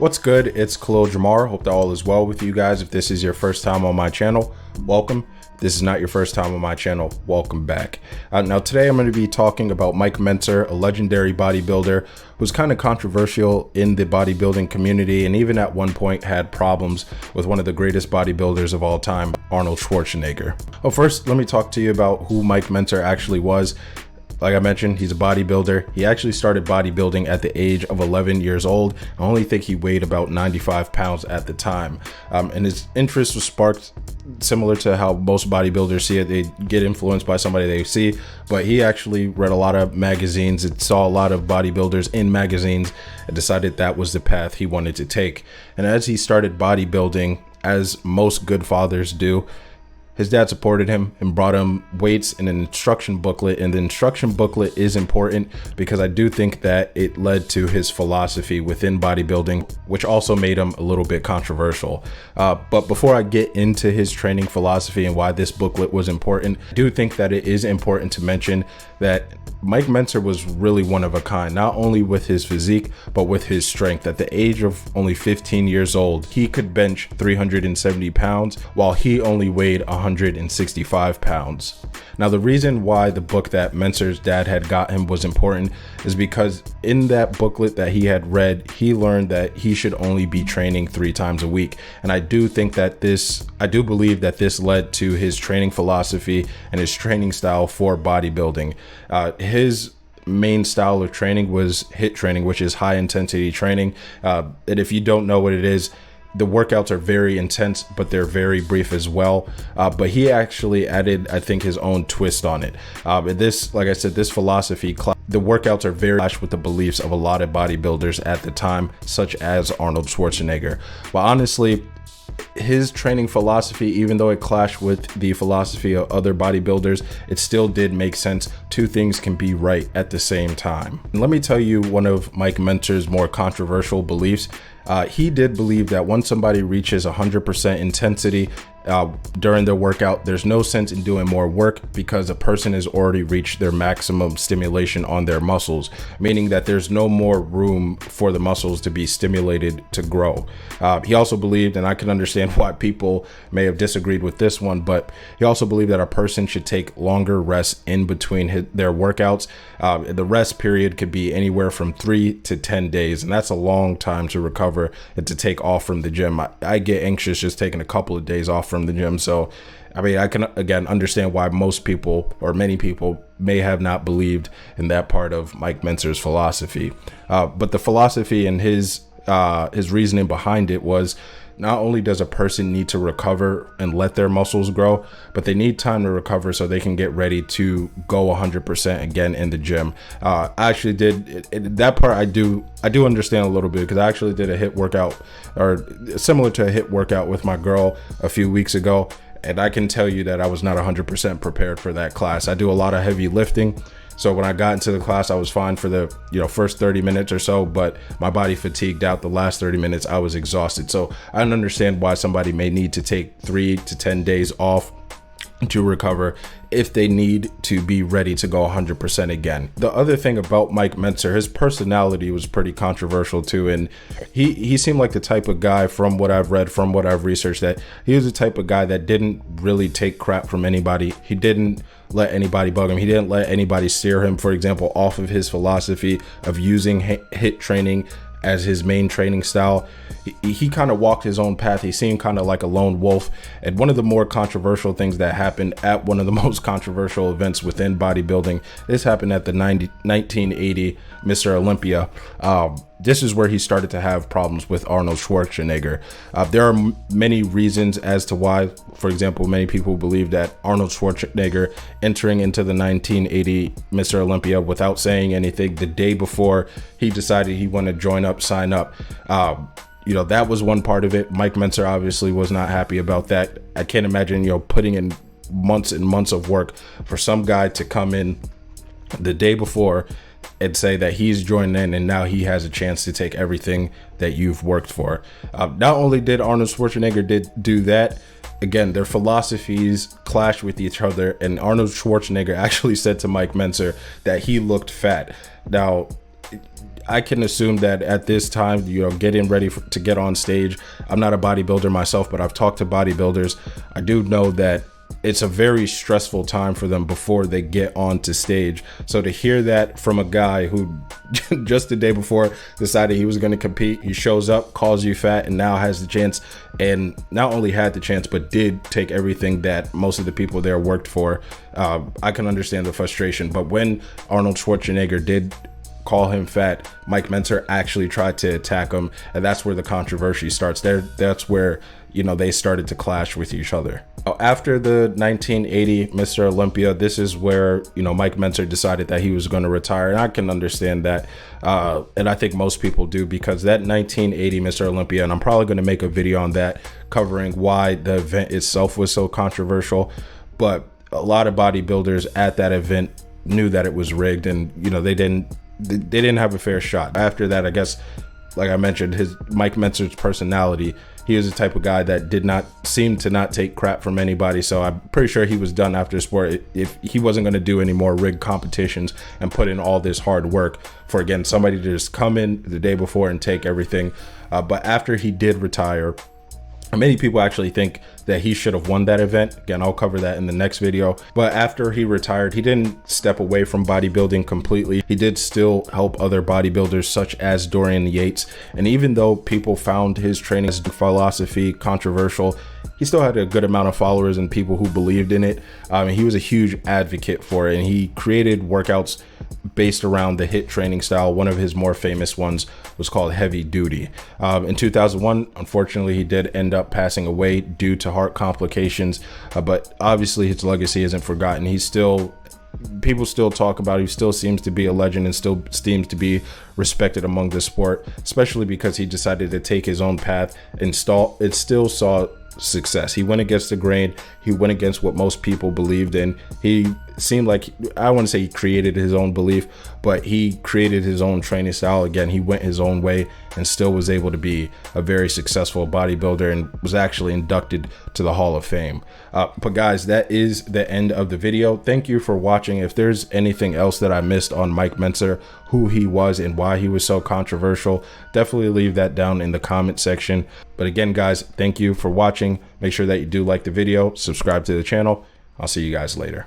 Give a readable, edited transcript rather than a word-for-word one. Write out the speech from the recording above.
What's good? It's Khalil Jamar. Hope that all is well with you guys. If this is your first time on my channel, welcome. If this is not your first time on my channel, welcome back. Now today I'm going to be talking about Mike Menzter, a legendary bodybuilder who's kind of controversial in the bodybuilding community and even at one point had problems with one of the greatest bodybuilders of all time, Arnold Schwarzenegger. Well, first, let me talk to you about who Mike Menzter actually was. Like I mentioned, he's a bodybuilder. He actually started bodybuilding at the age of 11 years old. I only think he weighed about 95 pounds at the time. And his interest was sparked similar to how most bodybuilders see it. They get influenced by somebody they see, but he actually read a lot of magazines and saw a lot of bodybuilders in magazines and decided that was the path he wanted to take. And as he started bodybuilding, as most good fathers do, his dad supported him and brought him weights and an instruction booklet. And the instruction booklet is important because I do think that it led to his philosophy within bodybuilding, which also made him a little bit controversial. But before I get into his training philosophy and why this booklet was important, I do think that it is important to mention that Mike Menzter was really one of a kind, not only with his physique, but with his strength. At the age of only 15 years old, he could bench 370 pounds while he only weighed 165 pounds. Now, the reason why the book that Menzter's dad had got him was important is because in that booklet that he had read, he learned that he should only be training 3 times a week. And I do believe that this led to his training philosophy and his training style for bodybuilding. His main style of training was HIIT training, which is high intensity training. And if you don't know what it is, the workouts are very intense, but they're very brief as well. But he actually added, I think, his own twist on it. This, like I said, this philosophy, the workouts are very clash with the beliefs of a lot of bodybuilders at the time, such as Arnold Schwarzenegger. Well, honestly, his training philosophy, even though it clashed with the philosophy of other bodybuilders, it still did make sense. Two things can be right at the same time. And let me tell you one of Mike Menzter's more controversial beliefs. He did believe that once somebody reaches 100% intensity during their workout, there's no sense in doing more work because a person has already reached their maximum stimulation on their muscles, meaning that there's no more room for the muscles to be stimulated to grow. He also believed, and I can understand why people may have disagreed with this one, but he also believed that a person should take longer rests in between their workouts. The rest period could be anywhere from 3 to 10 days, and that's a long time to recover and to take off from the gym. I get anxious just taking a couple of days off from the gym. So, I mean, I can, again, understand why most people or many people may have not believed in that part of Mike Menzter's philosophy. But the philosophy and his reasoning behind it was, not only does a person need to recover and let their muscles grow, but they need time to recover so they can get ready to go 100% again in the gym. I actually did that part. I do understand a little bit because I actually did a HIIT workout, or similar to a HIIT workout, with my girl a few weeks ago. And I can tell you that I was not 100% prepared for that class. I do a lot of heavy lifting. So when I got into the class, I was fine for the first 30 minutes or so, but my body fatigued out. The last 30 minutes, I was exhausted. So I don't understand why somebody may need to take 3 to 10 days off to recover if they need to be ready to go 100% again. The other thing about Mike Menzter, his personality was pretty controversial too, and he seemed like the type of guy, from what I've read, from what I've researched, that he was the type of guy that didn't really take crap from anybody. He didn't let anybody bug him. He didn't let anybody steer him, for example, off of his philosophy of using HIIT training as his main training style. He kind of walked his own path. He seemed kind of like a lone wolf. And one of the more controversial things that happened at one of the most controversial events within bodybuilding, this happened at the 1980 Mr. Olympia. This is where he started to have problems with Arnold Schwarzenegger. There are many reasons as to why. For example, many people believe that Arnold Schwarzenegger entering into the 1980 Mr. Olympia without saying anything the day before he decided he wanted to sign up. That was one part of it. Mike Menzter obviously was not happy about that. I can't imagine, putting in months and months of work for some guy to come in the day before and say that he's joining in and now he has a chance to take everything that you've worked for. Not only did Arnold Schwarzenegger do that, again, their philosophies clash with each other, and Arnold Schwarzenegger actually said to Mike Menzter that he looked fat. Now, I can assume that at this time, getting ready to get on stage, I'm not a bodybuilder myself, but I've talked to bodybuilders. I do know that it's a very stressful time for them before they get onto stage. So to hear that from a guy who just the day before decided he was going to compete, he shows up, calls you fat, and now has the chance, and not only had the chance, but did take everything that most of the people there worked for. I can understand the frustration. But when Arnold Schwarzenegger did call him fat, Mike Menzter actually tried to attack him, and that's where the controversy starts. That's where they started to clash with each other. After the 1980 Mr. Olympia, this is where Mike Menzter decided that he was going to retire, and I can understand that, and I think most people do, because that 1980 Mr. Olympia, and I'm probably going to make a video on that covering why the event itself was so controversial, but a lot of bodybuilders at that event knew that it was rigged, and they didn't have a fair shot. After that, I guess, like I mentioned, Mike Mentzer's personality, he was the type of guy that did not seem to not take crap from anybody. So I'm pretty sure he was done after sport if he wasn't going to do any more rigged competitions and put in all this hard work for, again, somebody to just come in the day before and take everything. But after he did retire, many people actually think that he should have won that event. Again, I'll cover that in the next video. But after he retired, he didn't step away from bodybuilding completely. He did still help other bodybuilders such as Dorian Yates. And even though people found his training philosophy controversial, he still had a good amount of followers and people who believed in it. He was a huge advocate for it, and he created workouts based around the HIIT training style. One of his more famous ones was called Heavy Duty. In 2001, unfortunately, he did end up passing away due to heart complications, but obviously his legacy isn't forgotten. People still talk about it. He still seems to be a legend and still seems to be respected among the sport, especially because he decided to take his own path and it still saw success. He went against the grain. He went against what most people believed in. He seemed like, I want to say he created his own belief, but he created his own training style. Again, he went his own way and still was able to be a very successful bodybuilder and was actually inducted to the Hall of Fame. But guys, that is the end of the video. Thank you for watching. If there's anything else that I missed on Mike Mentzer, who he was and why he was so controversial, definitely leave that down in the comment section. But again, guys, thank you for watching. Make sure that you do like the video, subscribe to the channel. I'll see you guys later.